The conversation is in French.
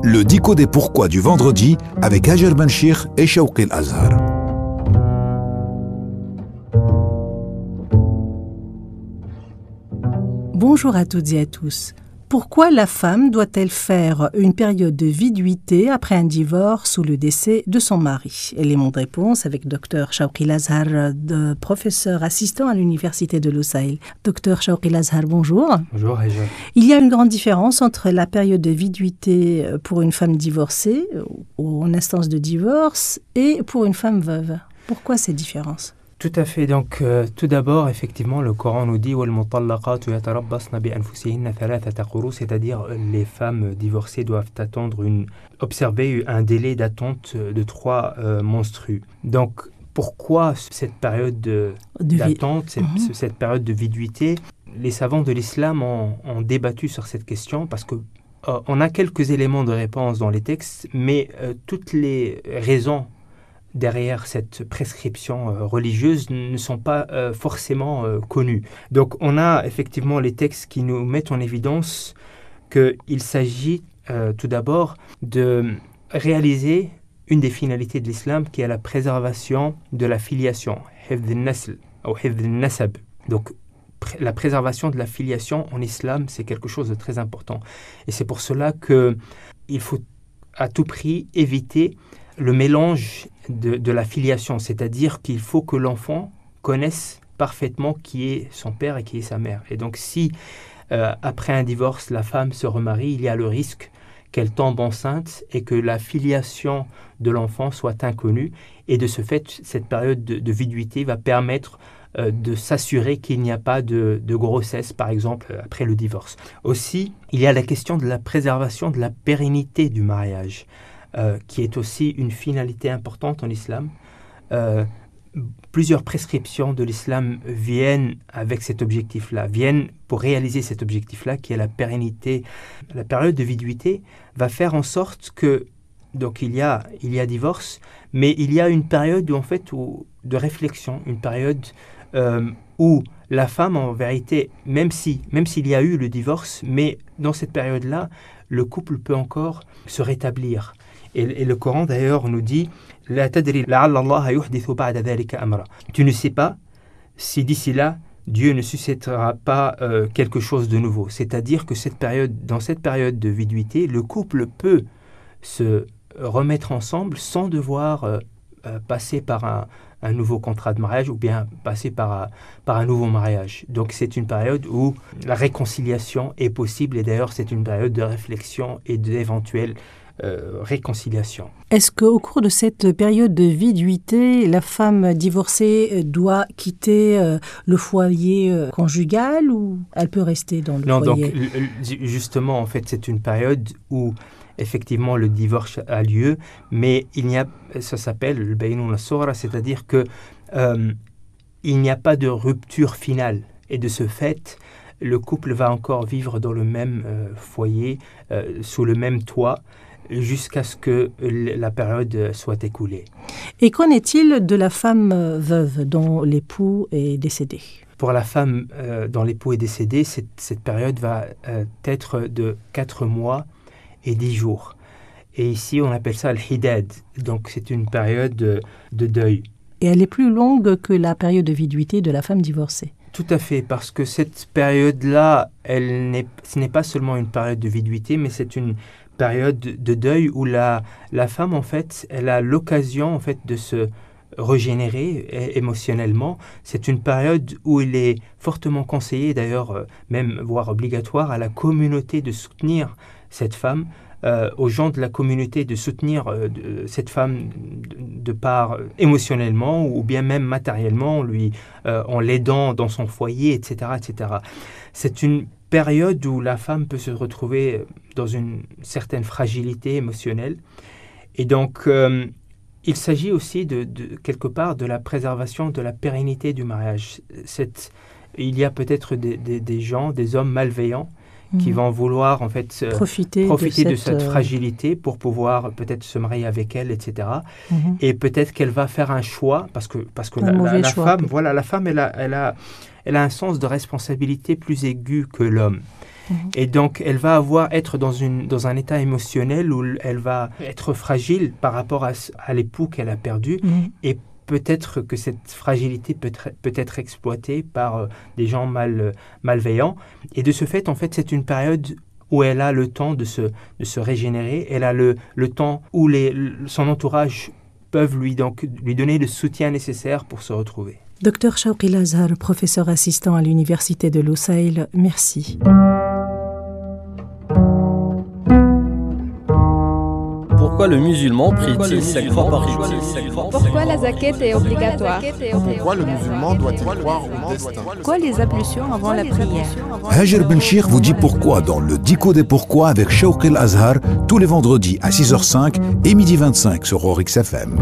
Le dico des pourquoi du vendredi avec Hajar Benchir et Shawqi El-Azhar. Bonjour à toutes et à tous. Pourquoi la femme doit-elle faire une période de viduité après un divorce ou le décès de son mari? Élément de réponse avec Dr Shawqi El-Azhar, professeur assistant à l'université de Lusail. Dr Shawqi El-Azhar, bonjour. Bonjour, Hajar. Il y a une grande différence entre la période de viduité pour une femme divorcée ou en instance de divorce et pour une femme veuve. Pourquoi ces différences? Tout à fait. Donc, tout d'abord, effectivement, le Coran nous dit c'est-à-dire les femmes divorcées doivent observer un délai d'attente de 3 menstrues. Donc, pourquoi cette période d'attente, cette période de viduité? Les savants de l'islam ont débattu sur cette question parce que on a quelques éléments de réponse dans les textes, mais toutes les raisons derrière cette prescription religieuse ne sont pas forcément connues. Donc on a effectivement les textes qui nous mettent en évidence qu'il s'agit tout d'abord de réaliser une des finalités de l'islam qui est la préservation de la filiation, hifdh al-nasl ou hifdh al-nasab. Donc la préservation de la filiation en islam, c'est quelque chose de très important. Et c'est pour cela qu'il faut à tout prix éviter le mélange de la filiation, c'est-à-dire qu'il faut que l'enfant connaisse parfaitement qui est son père et qui est sa mère. Et donc si après un divorce, la femme se remarie, il y a le risque qu'elle tombe enceinte et que la filiation de l'enfant soit inconnue. Et de ce fait, cette période de viduité va permettre de s'assurer qu'il n'y a pas de grossesse, par exemple, après le divorce. Aussi, il y a la question de la préservation de la pérennité du mariage. Qui est aussi une finalité importante en islam. Plusieurs prescriptions de l'islam viennent avec cet objectif-là, viennent pour réaliser cet objectif-là qui est la pérennité. La période de viduité va faire en sorte que, donc il y a divorce, mais il y a une période de réflexion, une période où la femme, en vérité, même s'il y a eu le divorce, mais dans cette période-là, le couple peut encore se rétablir. Et le Coran d'ailleurs nous dit La tadri la'alla Allah yuhdithu ba'da dhalika amra. Tu ne sais pas si d'ici là Dieu ne suscitera pas quelque chose de nouveau. C'est-à-dire que dans cette période de viduité, le couple peut se remettre ensemble sans devoir passer par un nouveau contrat de mariage ou bien passer par un nouveau mariage. Donc c'est une période où la réconciliation est possible et d'ailleurs c'est une période de réflexion et d'éventuelle réconciliation. Est-ce qu'au cours de cette période de viduité, la femme divorcée doit quitter le foyer conjugal ou elle peut rester dans le foyer? Non, donc justement, en fait, c'est une période où effectivement le divorce a lieu, mais ça s'appelle le baynoun as-sughra, c'est-à-dire que il n'y a pas de rupture finale. Et de ce fait, le couple va encore vivre dans le même foyer, sous le même toit, jusqu'à ce que la période soit écoulée. Et qu'en est-il de la femme veuve dont l'époux est décédé? Pour la femme dont l'époux est décédé, cette période va être de 4 mois et 10 jours. Et ici, on appelle ça al-hidad. Donc, c'est une période de deuil. Et elle est plus longue que la période de viduité de la femme divorcée? Tout à fait, parce que cette période-là, ce n'est pas seulement une période de viduité, mais c'est une période de deuil où la femme, en fait, elle a l'occasion, en fait, de se régénérer émotionnellement. C'est une période où il est fortement conseillé, d'ailleurs, même voire obligatoire, à la communauté de soutenir cette femme, aux gens de la communauté de soutenir cette femme de part émotionnellement ou bien même matériellement, en l'aidant dans son foyer, etc., etc. C'est une période où la femme peut se retrouver dans une certaine fragilité émotionnelle. Et donc, il s'agit aussi quelque part de la préservation de la pérennité du mariage. Il y a peut-être des hommes malveillants qui vont vouloir en fait profiter de cette fragilité pour pouvoir peut-être se marier avec elle, etc. Et peut-être qu'elle va faire un choix parce que la femme, voilà, la femme, elle a un sens de responsabilité plus aigu que l'homme. Et donc, elle va être dans un état émotionnel où elle va être fragile par rapport à l'époux qu'elle a perdu. Et peut-être que cette fragilité peut être exploitée par des gens malveillants. Et de ce fait, en fait, c'est une période où elle a le temps de se régénérer. Elle a le temps où son entourage peuvent lui donner le soutien nécessaire pour se retrouver. Dr Shawqi El-Azhar, professeur assistant à l'université de Lusail, merci. Pourquoi le musulman prie-t-il chaque fois par jour? Pourquoi la zakat est obligatoire? Pourquoi le musulman doit-il croire au destin? Pourquoi les ablutions avant la prière? Hajer Benchir vous dit pourquoi dans le Dico des pourquoi avec Shawqi El-Azhar tous les vendredis à 6h05 et midi 25 sur Orix FM.